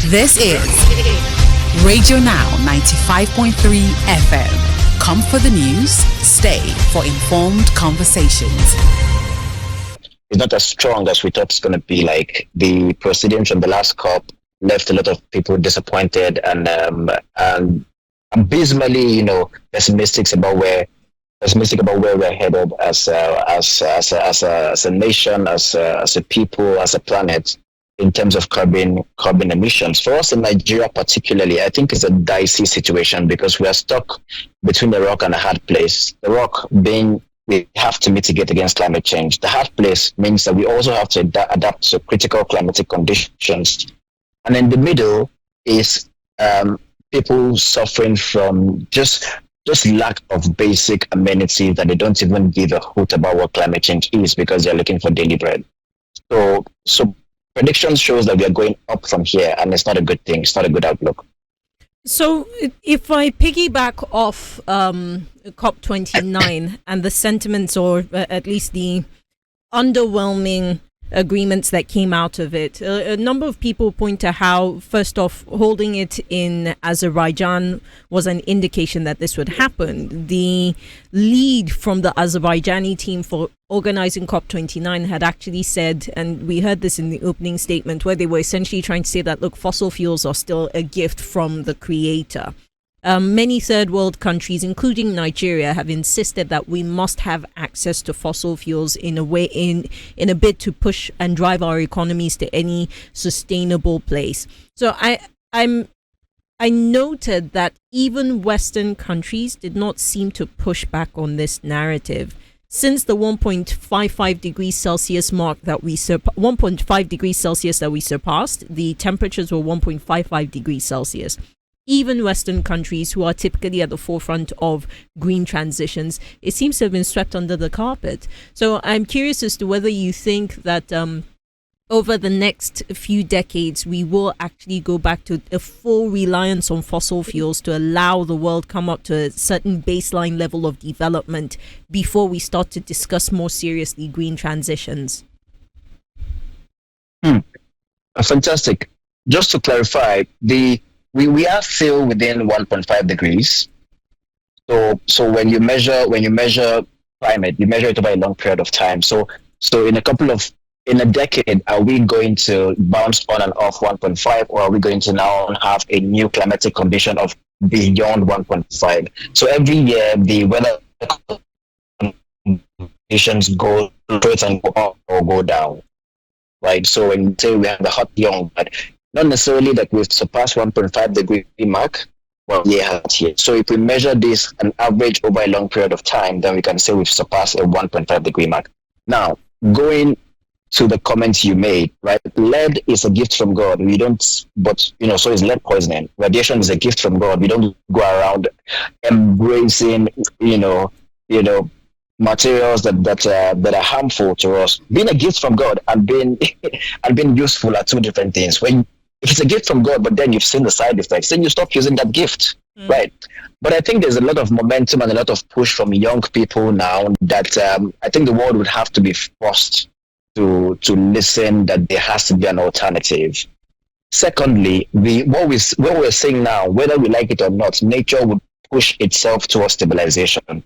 This is Radio Now 95.3 FM. Come for the news, stay for informed conversations. It's not as strong as we thought it's going to be. Like the proceedings from the last COP left a lot of people disappointed and abysmally, pessimistic about where we're headed as a nation, as a people, as a planet, in terms of carbon emissions. For us in Nigeria particularly, I think it's a dicey situation because we are stuck between a rock and a hard place. The rock being we have to mitigate against climate change. The hard place means that we also have to adapt to critical climatic conditions. And in the middle is people suffering from just lack of basic amenities that they don't even give a hoot about what climate change is because they're looking for daily bread. So prediction shows that we are going up from here, and it's not a good thing. It's not a good outlook. So if I piggyback off COP29 and the sentiments, or at least the underwhelming agreements that came out of it, a number of people point to how, first off, holding it in Azerbaijan was an indication that this would happen. The lead from the Azerbaijani team for organizing COP29 had actually said, and we heard this in the opening statement, where they were essentially trying to say that, look, fossil fuels are still a gift from the creator. Many third world countries, including Nigeria, have insisted that we must have access to fossil fuels in a way, in a bid to push and drive our economies to any sustainable place. So I noted that even Western countries did not seem to push back on this narrative. Since the 1.55 degrees Celsius mark that we 1.5 degrees Celsius that we surpassed, the temperatures were 1.55 degrees Celsius. Even Western countries, who are typically at the forefront of green transitions, it seems to have been swept under the carpet. So I'm curious as to whether you think that over the next few decades, we will actually go back to a full reliance on fossil fuels to allow the world come up to a certain baseline level of development before we start to discuss more seriously green transitions. Fantastic. Just to clarify, we are still within 1.5 degrees. So when you measure climate, you measure it over a long period of time. So in a decade, are we going to bounce on and off 1.5, or are we going to now have a new climatic condition of beyond 1.5? So every year the weather conditions go and go up or go down. Right. So when you say we have the hot young, but not necessarily that we've surpassed 1.5 degree mark, well, yeah, here. So if we measure this an average over a long period of time, then we can say we've surpassed a 1.5 degree mark. Now, going to the comments you made, right? Lead is a gift from God. We don't, so is lead poisoning. Radiation is a gift from God. We don't go around embracing, materials that are harmful to us. Being a gift from God and being useful are two different things. If it's a gift from God, but then you've seen the side effects, then you stop using that gift, right? But I think there's a lot of momentum and a lot of push from young people now that I think the world would have to be forced to listen that there has to be an alternative. Secondly, what we're seeing now, whether we like it or not, nature would push itself towards stabilization,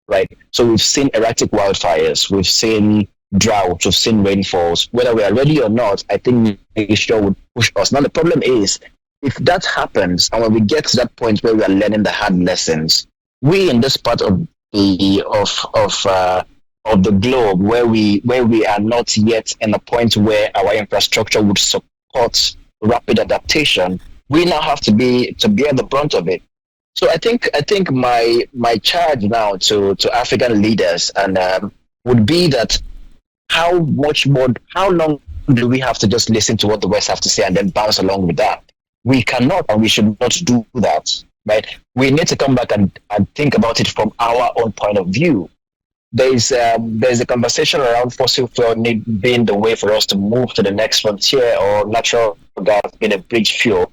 right? So we've seen erratic wildfires, we've seen drought, we've seen rainfalls. Whether we are ready or not, I think nature would push us. Now the problem is, if that happens, and when we get to that point where we are learning the hard lessons, we in this part of the globe where we are not yet in a point where our infrastructure would support rapid adaptation, we now have to bear the brunt of it. So I think my charge now to African leaders and would be that how long do we have to just listen to what the West have to say and then bounce along with that? We cannot, and we should not do that, right? We need to come back and think about it from our own point of view. There's a conversation around fossil fuel being the way for us to move to the next frontier, or natural gas being a bridge fuel.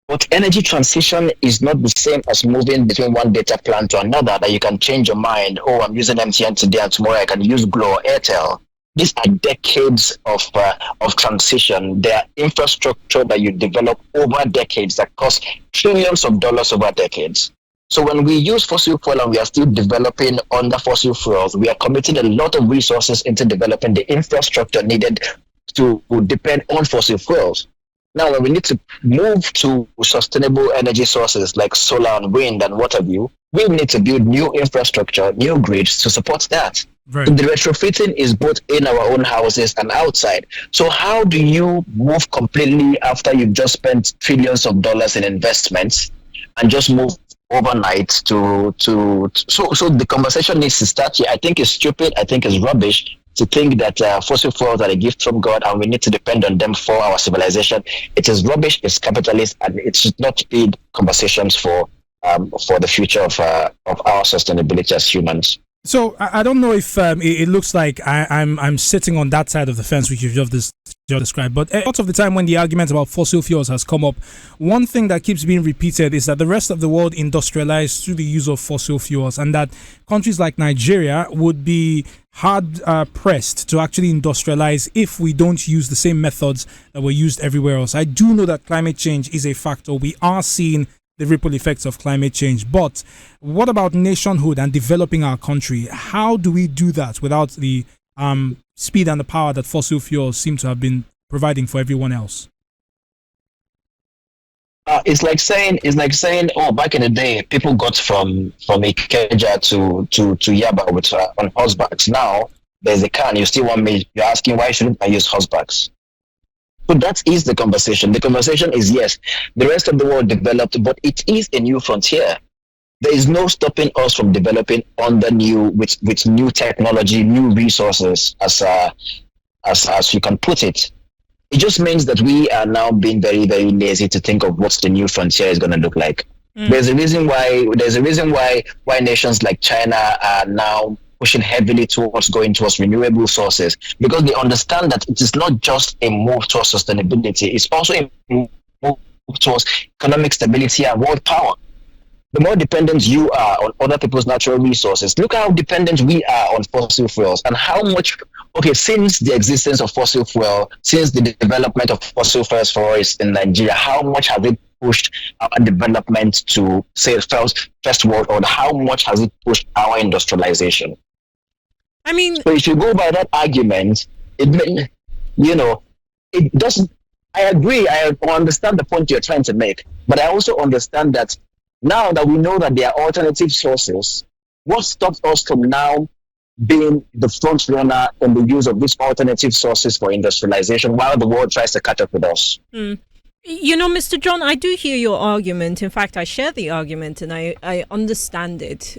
But energy transition is not the same as moving between one data plan to another, that you can change your mind. Oh, I'm using MTN today and tomorrow I can use Glo or Airtel. these are decades of transition. They are infrastructure that you develop over decades that cost trillions of dollars over decades. So when we use fossil fuel and we are still developing under fossil fuels, we are committing a lot of resources into developing the infrastructure needed to depend on fossil fuels. Now, when we need to move to sustainable energy sources like solar and wind and what have you, we need to build new infrastructure, new grids to support that. Right. So the retrofitting is both in our own houses and outside. So how do you move completely after you've just spent trillions of dollars in investments and just move overnight to so the conversation needs to start here. I think it's stupid. I think it's rubbish to think that fossil fuels are a gift from God and we need to depend on them for our civilization. It is rubbish, it's capitalist, and it should not be conversations for the future of our sustainability as humans. So I don't know if it looks like I'm sitting on that side of the fence which you've just described, but a lot of the time when the argument about fossil fuels has come up, one thing that keeps being repeated is that the rest of the world industrialized through the use of fossil fuels, and that countries like Nigeria would be hard pressed to actually industrialize if we don't use the same methods that were used everywhere else. I do know that climate change is a factor. We are seeing the ripple effects of climate change. But what about nationhood and developing our country? How do we do that without the speed and the power that fossil fuels seem to have been providing for everyone else? It's like saying, oh, back in the day, people got from Ikeja to Yaba with on horsebacks. Now there's a car, and you still want me? You're asking why shouldn't I use horsebacks? So that is the conversation. The conversation is, yes, the rest of the world developed, but it is a new frontier. There is no stopping us from developing on the new with new technology, new resources, as you can put it. It just means that we are now being very, very lazy to think of what the new frontier is going to look like. There's a reason why nations like China are now pushing heavily towards going towards renewable sources, because they understand that it is not just a move towards sustainability, it's also a move towards economic stability and world power. The more dependent you are on other people's natural resources, look how dependent we are on fossil fuels and how much, since the existence of fossil fuel, since the development of fossil fuels for us in Nigeria, how much has it pushed our development to, say, first world order? How much has it pushed our industrialization? I mean, so if you go by that argument, it doesn't. I agree. I understand the point you're trying to make, but I also understand that now that we know that there are alternative sources, what stops us from now being the front runner in the use of these alternative sources for industrialization while the world tries to catch up with us? Mr. John, I do hear your argument. In fact, I share the argument and I understand it.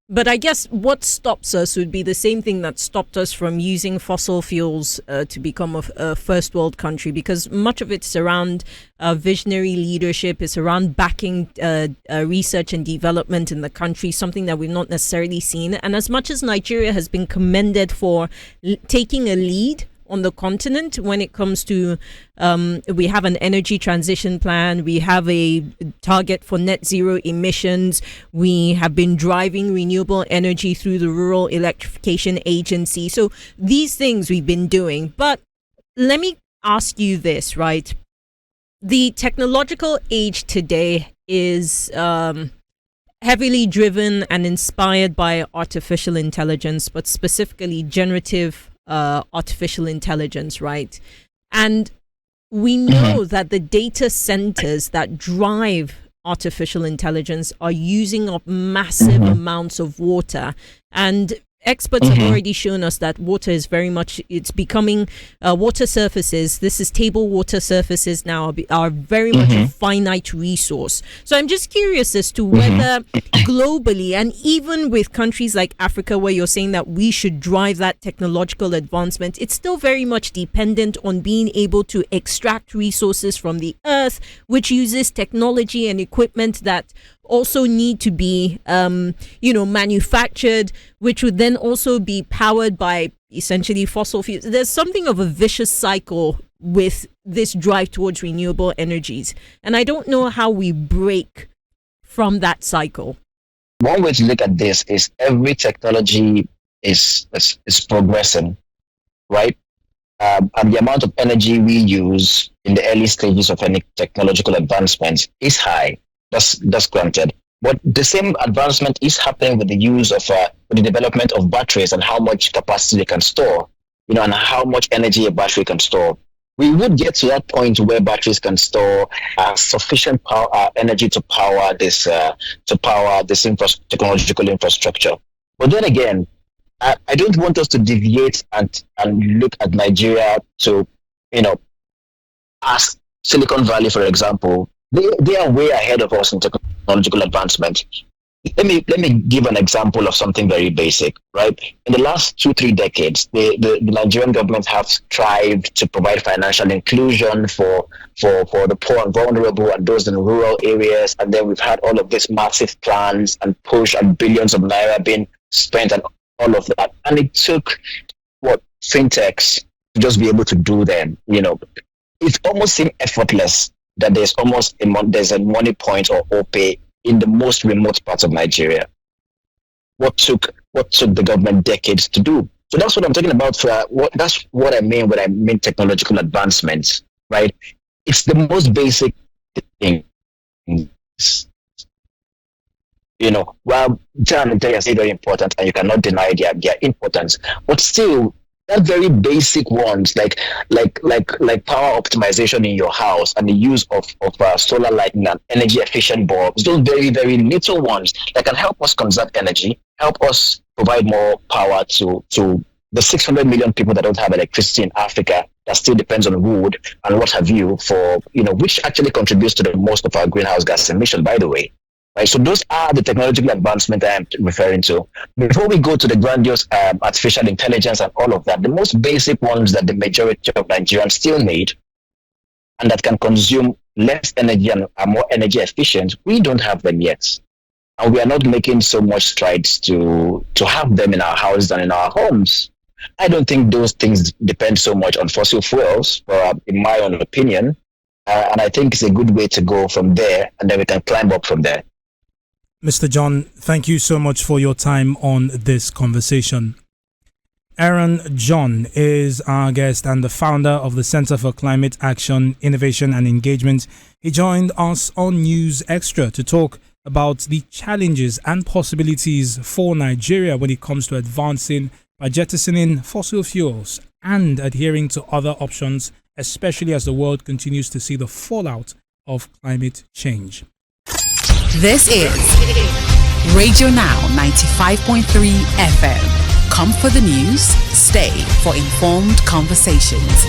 But I guess what stops us would be the same thing that stopped us from using fossil fuels to become a first world country, because much of it's around visionary leadership, it's around backing research and development in the country, something that we've not necessarily seen. And as much as Nigeria has been commended for taking a lead on the continent when it comes to we have an energy transition plan, we have a target for net zero emissions, we have been driving renewable energy through the Rural Electrification Agency. So these things we've been doing. But let me ask you this, right? The technological age today is heavily driven and inspired by artificial intelligence, but specifically generative artificial intelligence, right? And we know that the data centers that drive artificial intelligence are using up massive amounts of water, and experts have already shown us that water is very much, it's becoming water surfaces, this is table water surfaces now, are very much a finite resource. So I'm just curious as to whether globally, and even with countries like Africa where you're saying that we should drive that technological advancement, it's still very much dependent on being able to extract resources from the earth, which uses technology and equipment that also need to be manufactured, which would then also be powered by essentially fossil fuels. There's something of a vicious cycle with this drive towards renewable energies, and I don't know how we break from that cycle. One way to look at this is every technology is progressing. right? And the amount of energy we use in the early stages of any technological advancement is high. That's granted. But the same advancement is happening with the use of with the development of batteries and how much capacity they can store, and how much energy a battery can store. We would get to that point where batteries can store sufficient power, energy to power this technological infrastructure. But then again, I don't want us to deviate and look at Nigeria to, as Silicon Valley, for example. They are way ahead of us in technological advancement. Let me give an example of something very basic, right? In the last 2-3 decades, the Nigerian government have strived to provide financial inclusion for the poor and vulnerable and those in rural areas, and then we've had all of these massive plans and push and billions of naira being spent and all of that, and it took fintechs to just be able to do them. It almost seemed effortless that there's a money point or OPay in the most remote parts of Nigeria. What took the government decades to do? So that's what I'm talking about. That's what I mean when I mean technological advancements, right? It's the most basic thing. While data and intelligence is very important, and you cannot deny their importance, but still, that very basic ones like power optimization in your house and the use of solar lighting and energy efficient bulbs, those very, very little ones that can help us conserve energy, help us provide more power to the 600 million people that don't have electricity in Africa, that still depends on wood and what have you, which actually contributes to the most of our greenhouse gas emission, by the way. Right, so those are the technological advancements I am referring to. Before we go to the grandiose artificial intelligence and all of that, the most basic ones that the majority of Nigerians still need and that can consume less energy and are more energy efficient, we don't have them yet. And we are not making so much strides to have them in our houses and in our homes. I don't think those things depend so much on fossil fuels, in my own opinion. And I think it's a good way to go from there, and then we can climb up from there. Mr. John, thank you so much for your time on this conversation. Aaron John is our guest and the founder of the Center for Climate Action, Innovation and Engagement. He joined us on News Extra to talk about the challenges and possibilities for Nigeria when it comes to advancing by jettisoning fossil fuels and adhering to other options, especially as the world continues to see the fallout of climate change. This is Radio Now 95.3 FM. Come for the news, stay for informed conversations.